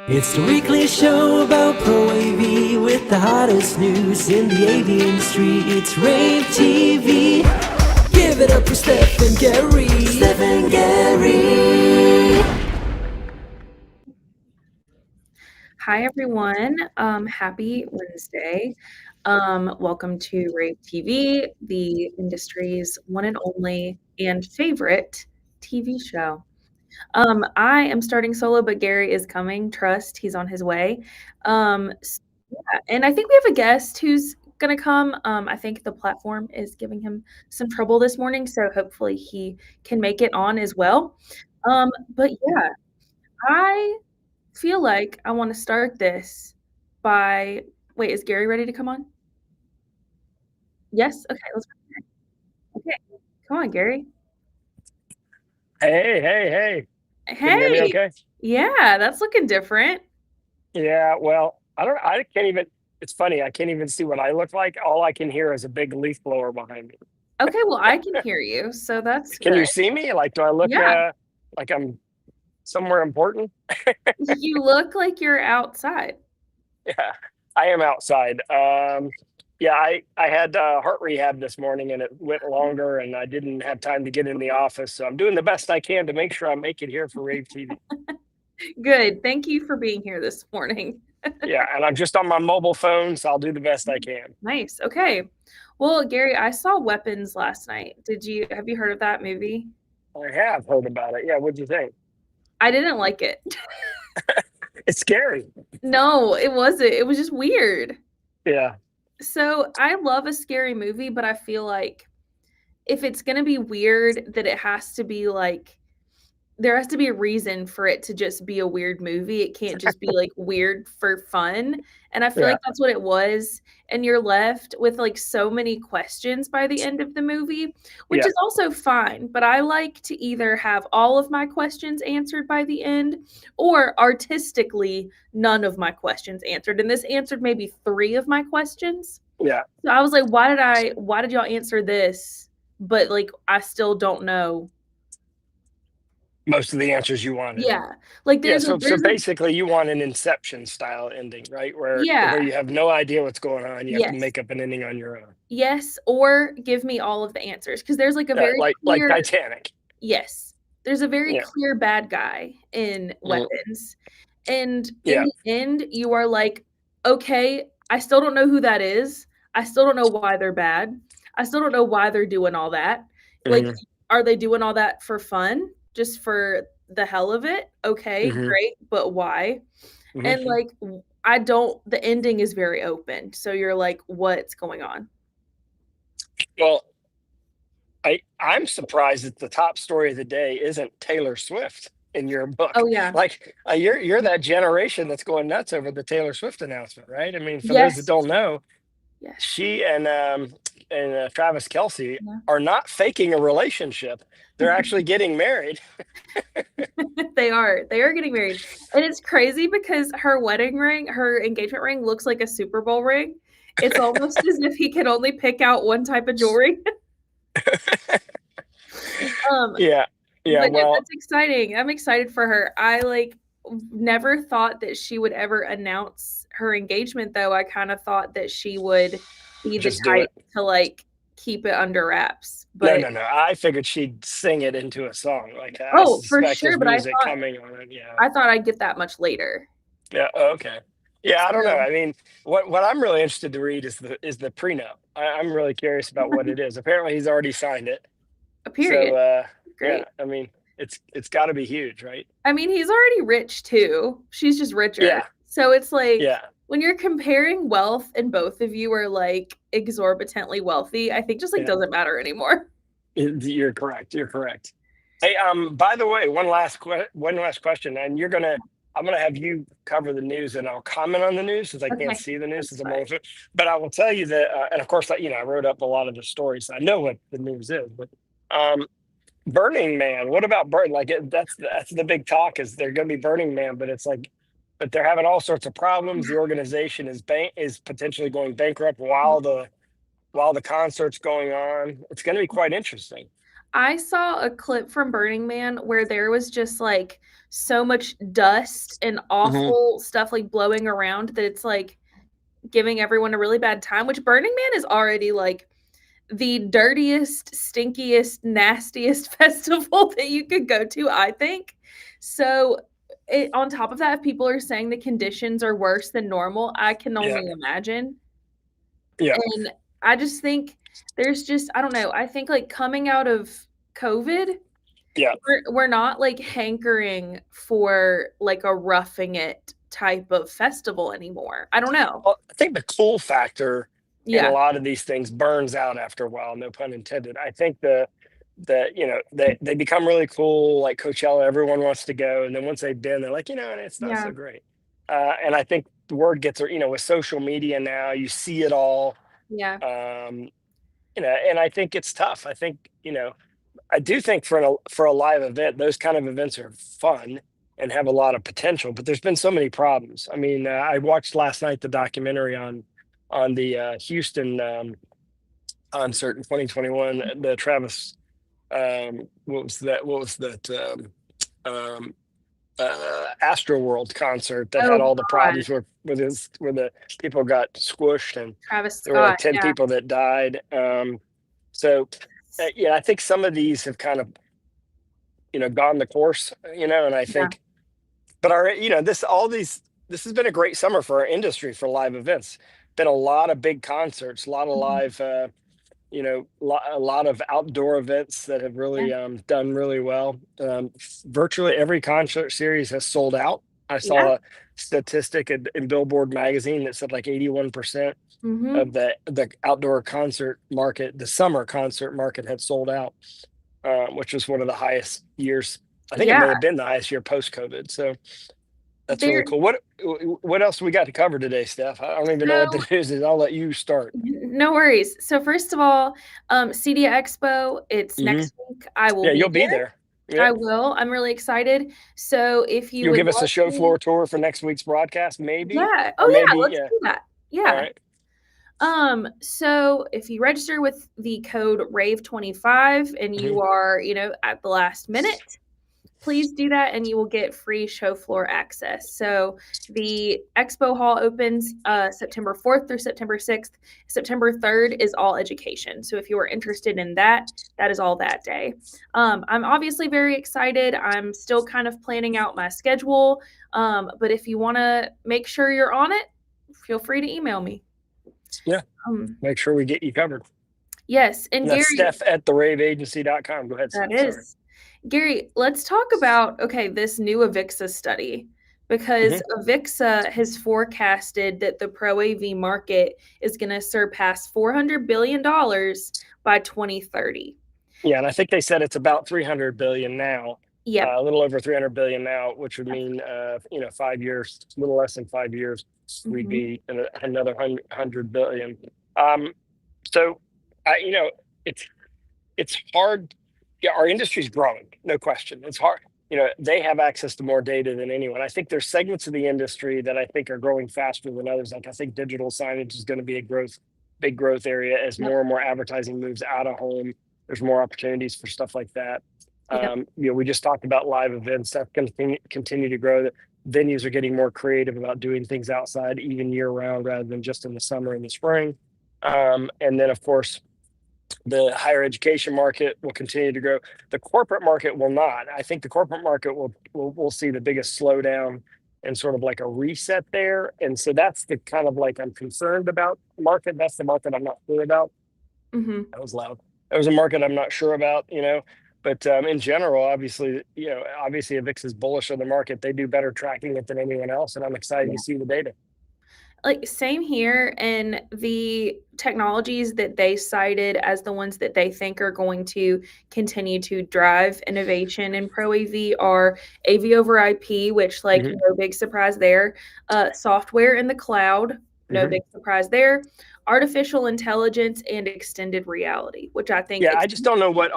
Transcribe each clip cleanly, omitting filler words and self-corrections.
It's the weekly show about Pro AV with the hottest news in the AV industry. It's rAVe TV. Give it up for Steph and Gary. Steph and Gary. Hi everyone. Happy Wednesday. Welcome to rAVe TV, the industry's one and only and favorite TV show. I am starting solo, but Gary is coming. Trust, he's on his way. Yeah, and I think we have a guest who's gonna come. I think the platform is giving him some trouble this morning, so hopefully he can make it on as well. But yeah, I feel like I want to start this by wait, is Gary ready to come on? Yes? Okay, let's go. Okay. Come on, Gary. Hey. Can you hear me Hey. okay? Yeah, that's looking different. Yeah, well, I can't even, it's funny, I can't even see what I look like. All I can hear is a big leaf blower behind me. Okay, well, I can hear you, so that's Can good. you see me? Like, do I look Yeah. like I'm somewhere important? You look like you're outside. Yeah, I am outside. Yeah, I had heart rehab this morning and it went longer and I didn't have time to get in the office. So I'm doing the best I can to make sure I make it here for rAVe TV. Good. Thank you for being here this morning. Yeah, and I'm just on my mobile phone, so I'll do the best I can. Nice. Okay. Well, Gary, I saw Weapons last night. Have you heard of that movie? I have heard about it. Yeah, what'd you think? I didn't like it. It's scary. No, it wasn't. It was just weird. Yeah. So I love a scary movie, but I feel like if it's gonna be weird, that it has to be like there has to be a reason for it to just be a weird movie. It can't just be like weird for fun. And I feel Yeah. like that's what it was. And you're left with like so many questions by the end of the movie, which Yeah. is also fine. But I like to either have all of my questions answered by the end or artistically none of my questions answered. And this answered maybe 3 of my questions. Yeah. So I was like, why did y'all answer this? But like I still don't know. Most of the answers you wanted. Yeah. Like Yeah. there's So a basically you want an Inception style ending, right? Where yeah. you have no idea what's going on. You have to Yes. make up an ending on your own. Yes, or give me all of the answers because there's like a very Like clear Titanic. yes. There's a very Yeah. clear bad guy in Mhm. Weapons. And in Yeah. the end, you are like, okay, I still don't know who that is. I still don't know why they're bad. I still don't know why they're doing all that. Like, Mhm. are they doing all that for fun? Just for the hell of it? Okay, Mhm. great, but why? And Mhm. like I don't the ending is very open. So you're like, what's going on? Well, I'm surprised that the top story of the day isn't Taylor Swift in your book. Oh yeah. Like you're that generation that's going nuts over the Taylor Swift announcement, right? I mean, for those that Yes. don't know, Yes. she and Travis Kelsey Yeah. are not faking a relationship. They're actually getting married. They are. They are getting married. And it's crazy because her wedding ring, her engagement ring looks like a Super Bowl ring. It's almost as if he could only pick out one type of jewelry. Um, Yeah. Yeah. but no, Well, that's exciting. I'm excited for her. I like never thought that she would ever announce her engagement though. I kind of thought that she would be the just do type it. to like keep it under wraps. No, But no, no. I figured she'd sing it into a song. Like I oh, for suspect sure. there's But music coming on it. Yeah. I thought I'd get that much later. Yeah. Okay. Yeah. I don't know. So I mean, what I'm really interested to read is the prenup. I'm really curious about what it is. Apparently, he's already signed it. a So period. yeah. Great. I mean, it's got to be huge, right? I mean, he's already rich too. She's just richer. Yeah. So it's like Yeah. when you're comparing wealth and both of you are like exorbitantly wealthy, I think just like Yeah. doesn't matter anymore. You're correct. You're correct. Hey, by the way, one last question, and I'm gonna have you cover the news, and I'll comment on the news since I can't Okay, see the news that's as I'm fine. on it. But I will tell you that, and of course, I wrote up a lot of the stories. So I know what the news is, but um, Burning Man. What about Like that's the big talk is they're going to be Burning Man, but it's like, but they're having all sorts of problems. The organization is potentially going bankrupt while the concert's going on. It's going to be quite interesting. I saw a clip from Burning Man where there was just like so much dust and Hmm. awful stuff like blowing around that it's like giving everyone a really bad time, which Burning Man is already like the dirtiest, stinkiest, nastiest festival that you could go to, I think. So, on top of that, if people are saying the conditions are worse than normal, I can Yeah. only imagine. Yeah. And I just think there's just, I don't know, I think like coming out of COVID, Yeah. we're not like hankering for like a roughing it type of festival anymore. I don't know. Well, I think the cool factor in a Yeah. lot of these things burns out after a while, no pun intended. I think they become really cool, like Coachella, everyone wants to go, and then once they've been, they're like, it's not Yeah. so great. And I think the word gets, with social media now, you see it all. Yeah. Um, and I think it's tough. I think, I do think for a live event, those kind of events are fun and have a lot of potential. But there's been so many problems. I mean, I watched last night the documentary on the Houston concert in 2021, the Travis. What was that? What was that? Astro World concert that had Oh all the God. problems where the people got squished and Travis there were like Scott. 10 Yeah. people that died. So yeah, I think some of these have kind of gone the course, and I Yeah. think, but our, this has been a great summer for our industry for live events. Been a lot of big concerts, a lot of Mhm. live, a lot of outdoor events that have Yeah. really done really well. Virtually every concert series has sold out. I Yeah. saw a statistic in Billboard magazine that said like 81% Mhm. of the outdoor concert market, the summer concert market, had sold out, which was one of the highest years. I think it Yeah. may have been the highest year post COVID. So that's really There cool. What else we got to cover today, Steph? I don't even know what so the news is. I'll let you start. no worries. So first of all, CEDIA Expo, it's Hmm. next week. I will Yeah, be you'll be there. there. I Yep. will. I'm really excited. So if you You'll would give us a like show me, floor tour for next week's broadcast, maybe, yeah. or Oh yeah, maybe, let's yeah. do that. All Yeah. right. So if you register with the code rAVe25 and Hmm. you are, at the last minute, please do that and you will get free show floor access. So the expo hall opens September 4th through September 6th. September 3rd is all education. So if you are interested in that, that is all that day. I'm obviously very excited. I'm still kind of planning out my schedule. But if you want to make sure you're on it, feel free to email me. Yeah. Um, Make sure we get you covered. yes. And And that's Gary, Steph at theraveagency.com. Go ahead, that Steph. Sorry. is. Gary, let's talk about okay, this new AVIXA study because Hmm. AVIXA has forecasted that the Pro AV market is going to surpass $400 billion by 2030. Yeah, and I think they said it's about 300 billion now, Yep. a little over 300 billion now, which would mean, 5 years, a little less than 5 years, we'd Hmm. be in another 100 billion. Um, so, you know, it's it's hard. Yeah, our industry's growing, no question. It's hard. They have access to more data than anyone. I think there's segments of the industry that I think are growing faster than others. Like I think digital signage is going to be big growth area as Yep. more and more advertising moves out of home. There's more opportunities for stuff like that. Yep. We just talked about live events. That's going to continue to grow. The venues are getting more creative about doing things outside, even year round, rather than just in the summer and the spring. And then, of course, the higher education market will continue to grow. The corporate market will not. I think the corporate market will see the biggest slowdown and sort of like a reset there. And so that's the kind of like I'm concerned about market. That's the market I'm not sure about. Hmm. That was loud. That was a market I'm not sure about, But in general, obviously AVIX is bullish on the market. They do better tracking it than anyone else, and I'm excited to see the data. Like same here, and the technologies that they cited as the ones that they think are going to continue to drive innovation in Pro AV are AV over IP, which like Hmm. no big surprise there. Software in the cloud, no Hmm. big surprise there. Artificial intelligence and extended reality, which I think Yeah, I just don't know what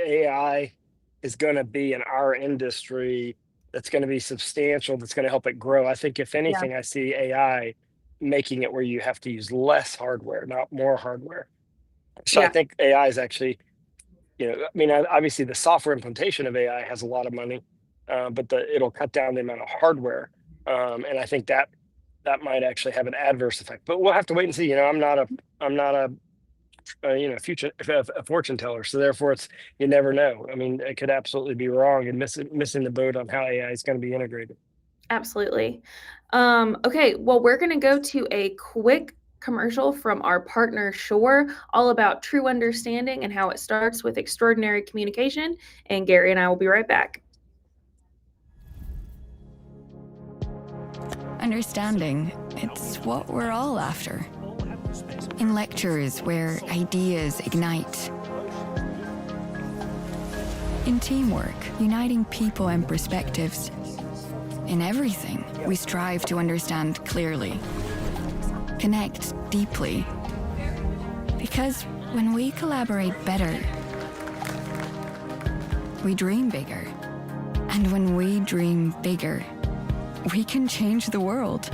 AI is going to be in our industry that's going to be substantial, that's going to help it grow. I think, if yeah, anything, I see AI making it where you have to use less hardware, not more hardware. So I yeah, think AI is actually I mean, obviously the software implementation of AI has a lot of money, but it'll cut down the amount of hardware, and I think that might actually have an adverse effect. But we'll have to wait and see. I'm not a future a fortune teller, so therefore you never know. I mean, it could absolutely be wrong and missing the boat on how AI is going to be integrated. Absolutely. Okay, well, we're going to go to a quick commercial from our partner Shore, all about true understanding and how it starts with extraordinary communication. And Gary and I will be right back. Understanding, it's what we're all after. In lectures where ideas ignite. In teamwork, uniting people and perspectives. In everything, we strive to understand clearly, connect deeply. Because when we collaborate better, we dream bigger. And when we dream bigger, we can change the world.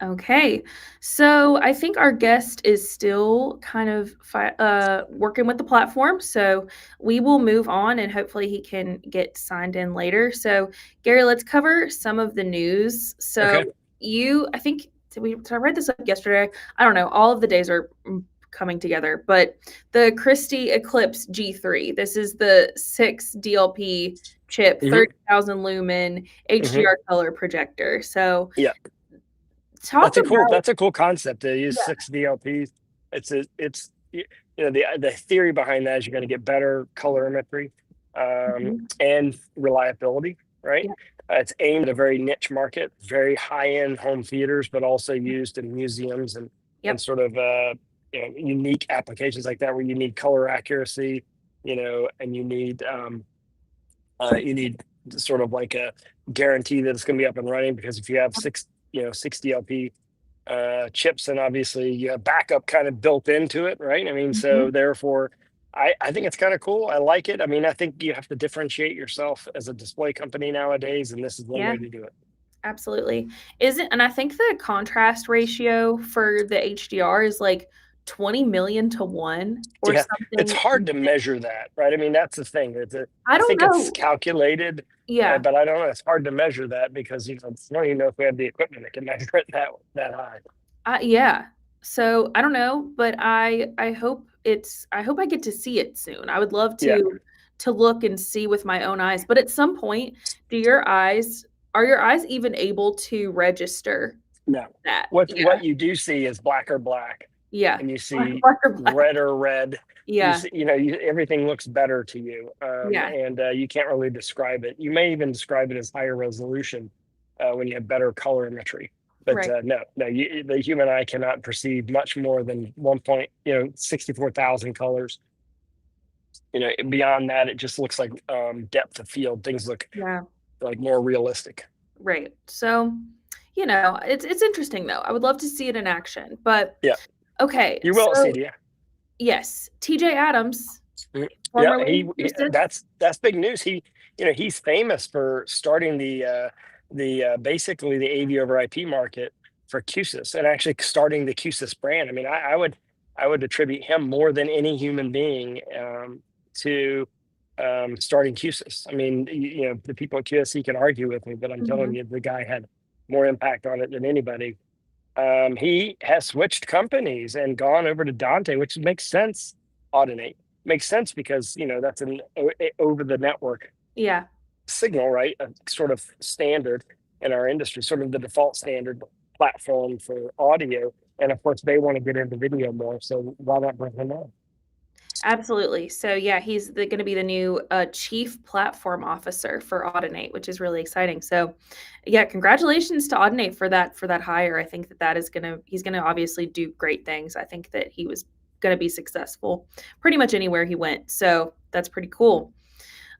Okay, so I think our guest is still kind of working with the platform, so we will move on and hopefully he can get signed in later. So, Gary, let's cover some of the news. So, Okay. I think, did I read this up yesterday? I don't know. All of the days are coming together, but the Christie Eclipse G3. This is the 6 DLP chip, Mhm. 30,000 lumen HDR color projector. So, Yeah. talk about That's a cool concept to use yeah. 6 DLPs. The theory behind that is you're going to get better colorimetry, Mhm. and reliability, right? Yeah. It's aimed at a very niche market, very high-end home theaters, but also used in museums and Yep. sort of unique applications like that where you need color accuracy, and you need sort of like a guarantee that it's going to be up and running, because if you have 6 DLP chips, and obviously you have backup kind of built into it, right? I mean, so Mhm. therefore, I think it's kind of cool. I like it. I mean, I think you have to differentiate yourself as a display company nowadays, and this is one Yeah, way to do it. absolutely. And I think the contrast ratio for the HDR is like 20 million to 1 or Yeah, it's something. hard to measure that, right? I mean, that's the thing. I I don't think it's know. calculated, Yeah. but I don't know. It's hard to measure that because I don't even know if we have the equipment that can measure it that high. Yeah. So, I don't know, but I hope I get to see it soon. I would love Yeah. to look and see with my own eyes, but at some point, do your eyes are your eyes even able to register No. that? What Yeah. you do see is black or black, Yeah. and you Black see black or black. red or red. You Yeah. see, everything looks better to you, Yeah. and you can't really describe it. You may even describe it as higher resolution when you have better colorimetry. But Right. no, the human eye cannot perceive much more than 64,000 colors. Beyond that, it just looks like depth of field. Things look Yeah. like more realistic. Right. So, it's interesting though. I would love to see it in action. But Yeah, okay, you will at so CEDIA. yes, TJ Adams, Mhm. Yeah, formerly Houston. that's big news. He's famous for starting the basically the AV over IP market for QSIS, and actually starting the QSIS brand. I mean, I would attribute him more than any human being to starting QSIS. I mean, the people at QSC can argue with me, but I'm telling Mhm. you, the guy had more impact on it than anybody. He has switched companies and gone over to Dante, which makes sense. Audinate makes sense because that's an over the network Yeah, signal, right? A sort of standard in our industry, sort of the default standard platform for audio. And of course, they want to get into video more, so why not bring him on? absolutely. So yeah, he's gonna be the new chief platform officer for Audinate, which is really exciting. So yeah, congratulations to Audinate for that hire. I think that is he's gonna obviously do great things. I think that he was gonna be successful pretty much anywhere he went. So that's pretty cool.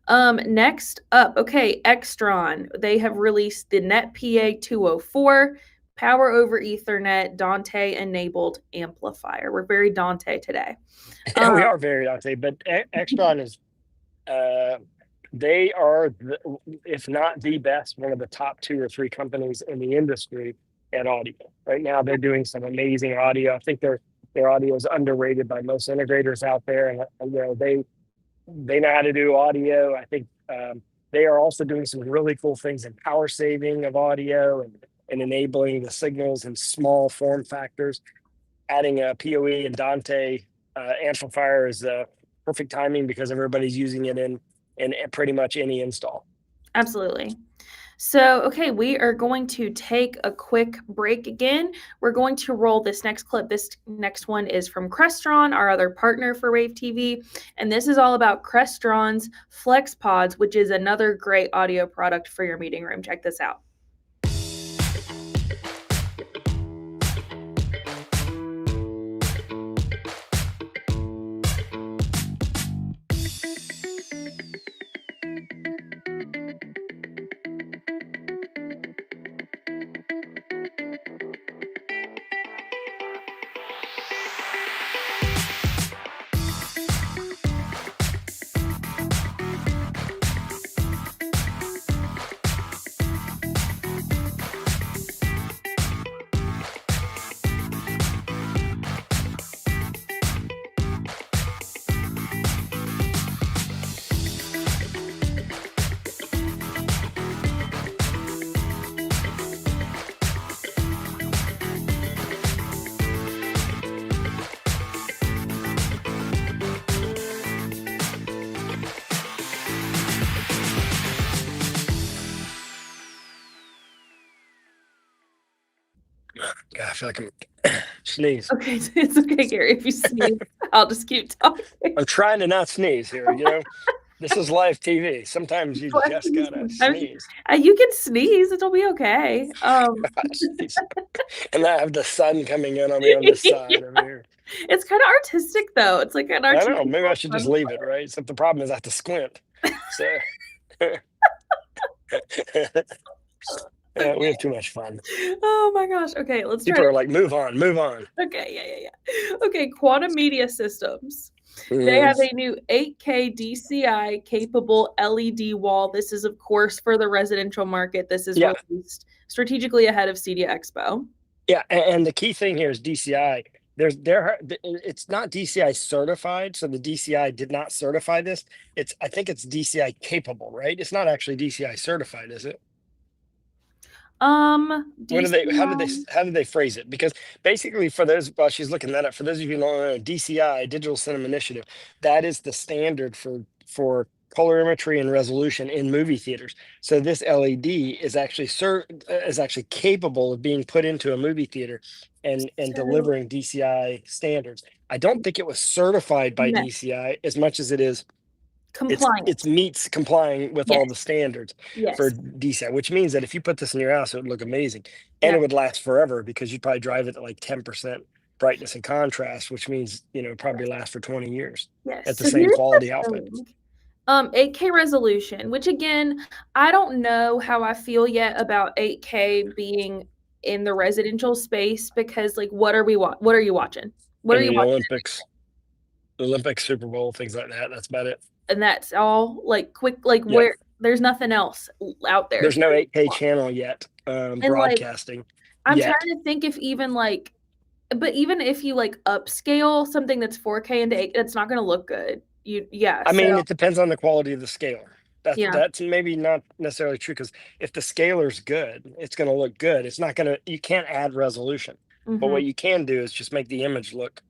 Next up, okay, Extron. They have released the NetPA 204 power over Ethernet Dante enabled amplifier. We're very Dante today. Yeah, Um, we are very Dante, but Extron is uh, they are, if not the best, one of the top 2 or 3 companies in the industry at audio. Right now, they're doing some amazing audio. I think their audio is underrated by most integrators out there, and they know how to do audio. I think they are also doing some really cool things in power saving of audio and enabling the signals in small form factors. Adding a PoE and Dante amplifier is perfect timing because everybody's using it in pretty much any install. Absolutely. So, okay, we are going to take a quick break again. We're going to roll this next clip. This next one is from Crestron, our other partner for rAVe TV. And this is all about Crestron's Flex Pods, which is another great audio product for your meeting room. Check this out. God, I feel like I'm sneeze. Okay, it's okay, Gary. If you sneeze, I'll just keep talking. I'm trying to not sneeze here. This is live TV. Sometimes you just gotta sneeze. You can sneeze; it'll be okay. And I have the sun coming in on me on this side over here. It's kind of artistic, though. It's like an artistic. I know. Maybe I should just leave it, right? Except the problem is I have to squint. So we have too much fun. Oh my gosh. Okay, let's People are like, move on. Okay, yeah. Okay, Quantum Media Systems. They have a new 8K DCI capable LED wall. This is, of course, for the residential market. This is released strategically ahead of CEDIA Expo. Yeah, and the key thing here is DCI. It's not DCI certified, so the DCI did not certify this. I think it's DCI capable, right? It's not actually DCI certified, is it? How did they phrase it? Because basically, while she's looking that up, for those of you who don't know, DCI, Digital Cinema Initiative, that is the standard for colorimetry and resolution in movie theaters. So this LED is actually capable of being put into a movie theater and delivering DCI standards. I don't think it was certified by DCI as much as it is compliant. It meets complying with all the standards for DCI, which means that if you put this in your house, it would look amazing and it would last forever because you'd probably drive it at like 10% brightness and contrast, which means it probably lasts for 20 years at the same quality output. 8K resolution, which again, I don't know how I feel yet about 8K being in the residential space because like what are you watching? What are you watching? Olympics, Super Bowl, things like that. That's about it. And that's all like quick, like where there's nothing else out there. There's no 8K channel yet broadcasting. I'm trying to think if even even if you like upscale something that's 4K into 8K, it's not going to look good. I mean, it depends on the quality of the scaler. That's maybe not necessarily true because if the scaler's good, it's going to look good. You can't add resolution, but what you can do is just make the image look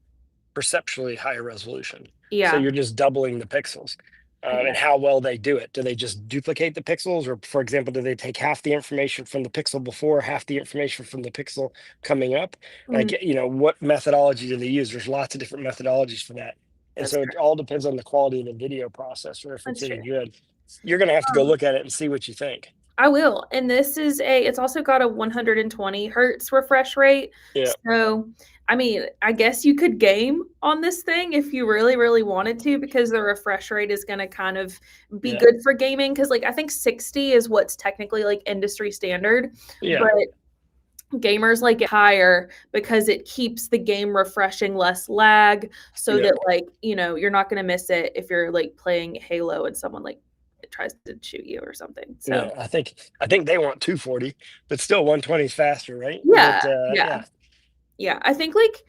perceptually higher resolution. Yeah. So you're just doubling the pixels and how well they do it. Do they just duplicate the pixels? Or for example, do they take half the information from the pixel before, half the information from the pixel coming up? Like, what methodology do they use? There's lots of different methodologies for that. And it all depends on the quality of the video processor. If it's any good, you're going to have to go look at it and see what you think. I will. And it's also got a 120 hertz refresh rate. Yeah. So, I mean, I guess you could game on this thing if you really, really wanted to, because the refresh rate is going to kind of be good for gaming. Cause I think 60 is what's technically like industry standard, but gamers like it higher because it keeps the game refreshing, less lag. So that you're not going to miss it if you're like playing Halo and someone like tries to shoot you or something. So Yeah, I think they want 240, but still 120 is faster, right? yeah, But yeah. Yeah, I think like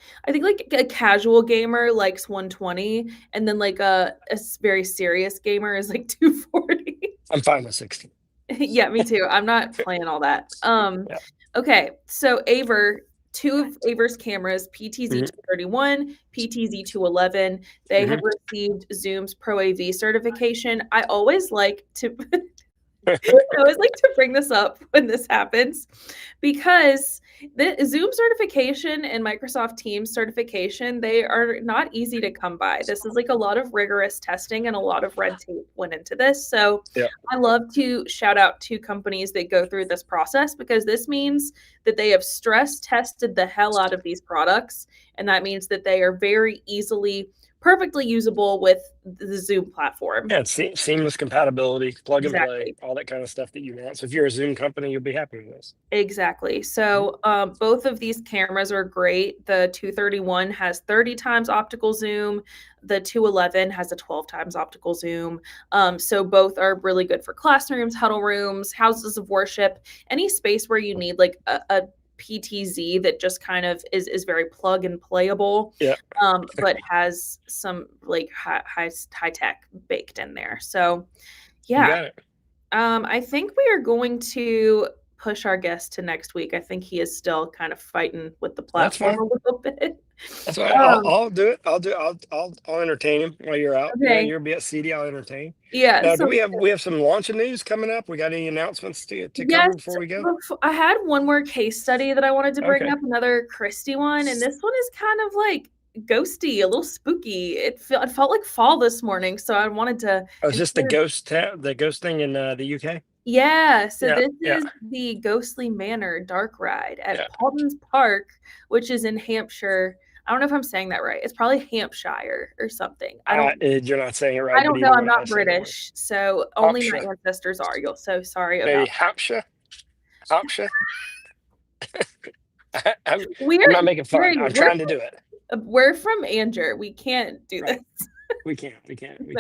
a casual gamer likes 120, and then like a very serious gamer is like 240. I'm fine with 60. Yeah, me too. I'm not playing all that. Yeah. Okay, so AVer, two of AVer's cameras, Mhm. PTZ231, PTZ211, they have received Zoom's Pro AV certification. I always like to I always like to bring this up when this happens because the Zoom certification and Microsoft Teams certification, they are not easy to come by. This is like a lot of rigorous testing and a lot of red tape went into this. So Yeah. I love to shout out to companies that go through this process because this means that they have stress tested the hell out of these products. And that means that they are very easily perfectly usable with the Zoom platform. Yeah, it's seamless compatibility, plug and play, Exactly. all that kind of stuff that you want. So if you're a Zoom company, you'll be happy with this. Exactly. So both of these cameras are great. The 231 has 30 times optical zoom. The 211 has a 12 times optical zoom. So both are really good for classrooms, huddle rooms, houses of worship, any space where you need like a PTZ that just kind of is very plug and playable, Yeah. but has some like high tech baked in there. So You yeah, got it. I think we are going to push our guest to next week. I think he is still kind of fighting with the That's platform fine. a little bit. That's why Um, I'll do it. I'll entertain him while you're out. Yeah, okay. you'll be at CEDIA. I'll entertain. Yeah. Now, So do we have some launching news coming up? We got any announcements to yes, cover before we go? I had one more case study that I wanted to bring Okay. up, another Christie one, and this one is kind of like ghosty, a little spooky. It felt like fall this morning, so I wanted to. Oh, is this the ghost thing in the UK? Yeah, so Yeah, this yeah. is the Ghostly Manor dark ride at Yeah. Paultons Park, which is in Hampshire. I don't know if I'm saying that right. It's probably Hampshire or something. You're not saying it right. I don't but know. either I'm way, I not said it wrong. British, so only my Hampshire. ancestors are. You'll so sorry Maybe about. Hampshire. Hampshire. I'm We're not making fun. Gary, I'm trying to do it. we're from Anger. We can't do Right. this. We can't do it. We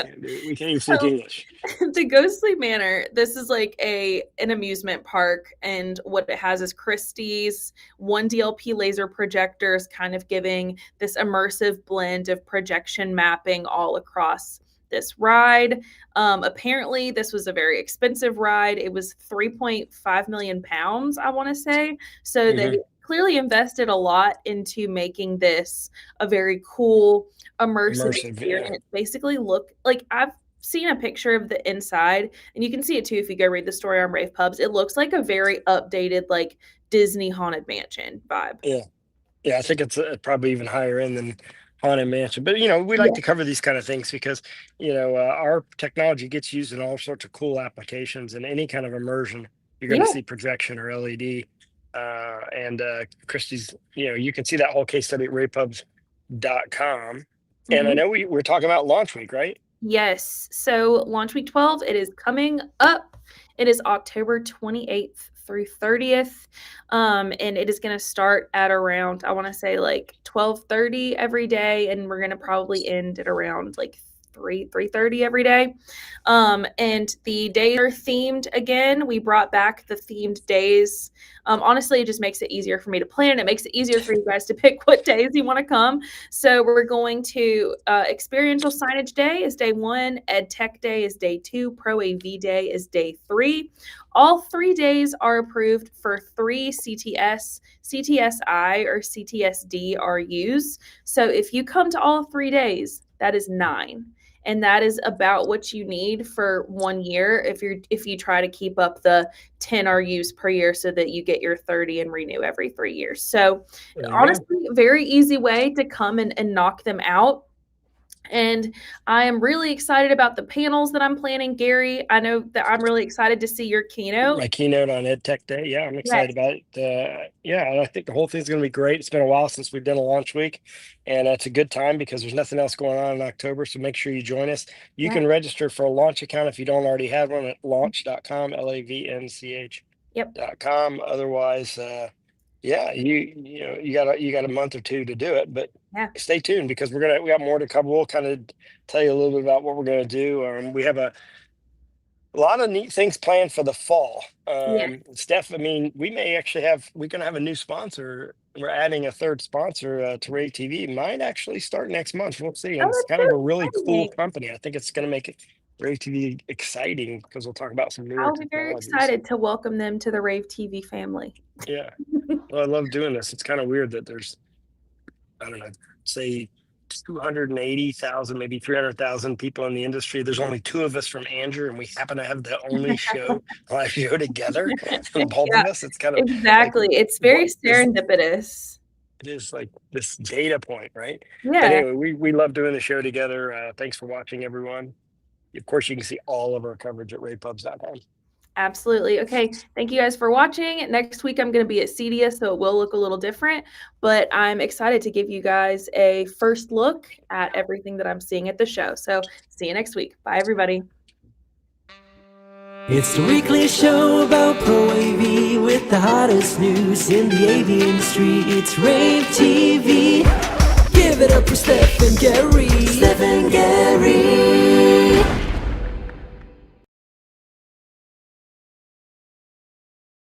can't even So- speak English. The Ghostly Manor, this is like an amusement park, and what it has is Christie's 1DLP laser projectors, kind of giving this immersive blend of projection mapping all across this ride. Apparently, this was a very expensive ride. It was 3.5 million pounds, I want to say. So they clearly invested a lot into making this a very cool, immersive experience. Yeah. Basically, look like I've seen a picture of the inside, and you can see it too if you go read the story on Rave Pubs. It looks like a very updated, like Disney Haunted Mansion vibe. Yeah, I think it's probably even higher end than Haunted Mansion. But we like to cover these kind of things because our technology gets used in all sorts of cool applications, and any kind of immersion you're going to see projection or LED. And Christie's, you can see that whole case study at ravepubs.com. And I know we're talking about launch week, right? Yes. So launch week 12, it is coming up. It is October 28th through 30th. And it is going to start at around, I want to say like 12:30 every day. And we're going to probably end at around like 3:30 every day. And the days are themed again. We brought back the themed days. Honestly, it just makes it easier for me to plan. It makes it easier for you guys to pick what days you want to come. So we're going to Experiential Signage Day is day 1, Ed Tech Day is day 2, Pro AV Day is day 3. All 3 days are approved for 3 CTS, CTSI, or CTSD RUs. So if you come to all 3 days, that is 9. And that is about what you need for 1 year if you try to keep up the 10 RUs per year so that you get your 30 and renew every 3 years. So honestly, very easy way to come and knock them out. And I am really excited about the panels that I'm planning. Gary, I know that I'm really excited to see your keynote. My keynote on Ed Tech Day. Yeah, I'm excited about it. And I think the whole thing's going to be great. It's been a while since we've done a launch week, and it's a good time because there's nothing else going on in October. So make sure you join us. You can register for a launch account if you don't already have one at launch.com, LAVNCH.com. Otherwise, you got a month or two to do it, but stay tuned because we got more to cover. We'll kind of tell you a little bit about what we're going to do. We have a A lot of neat things planned for the fall. Yeah. Steph, I mean, we're going to have a new sponsor. We're adding a third sponsor to rAVe TV. Might actually start next month. We'll see. And Oh, it's that's kind of a so really cool exciting. company. I think it's going to make rAVe TV exciting because we'll talk about some newer I'll be very technologies. excited to welcome them to the rAVe TV family. Yeah. Well, I love doing this. It's kind of weird that there's, I don't know, say 280,000, maybe 300,000 people in the industry. There's only two of us from Andrew, and we happen to have the only live show together. And both Yeah, of us, it's kind of exactly. like, It's very what is- serendipitous. it is like this data point, right? Yeah, But anyway, we love doing the show together. Thanks for watching, everyone. Of course, you can see all of our coverage at ravepubs.com. absolutely. Okay, thank you guys for watching. Next week, I'm going to be at CEDIA, so it will look a little different, but I'm excited to give you guys a first look at everything that I'm seeing at the show. So see you next week. Bye, everybody. It's the weekly show about Pro AV with the hottest news in the AV industry. It's rAVe TV. Give it up for Steph and Gary. Steph and Gary.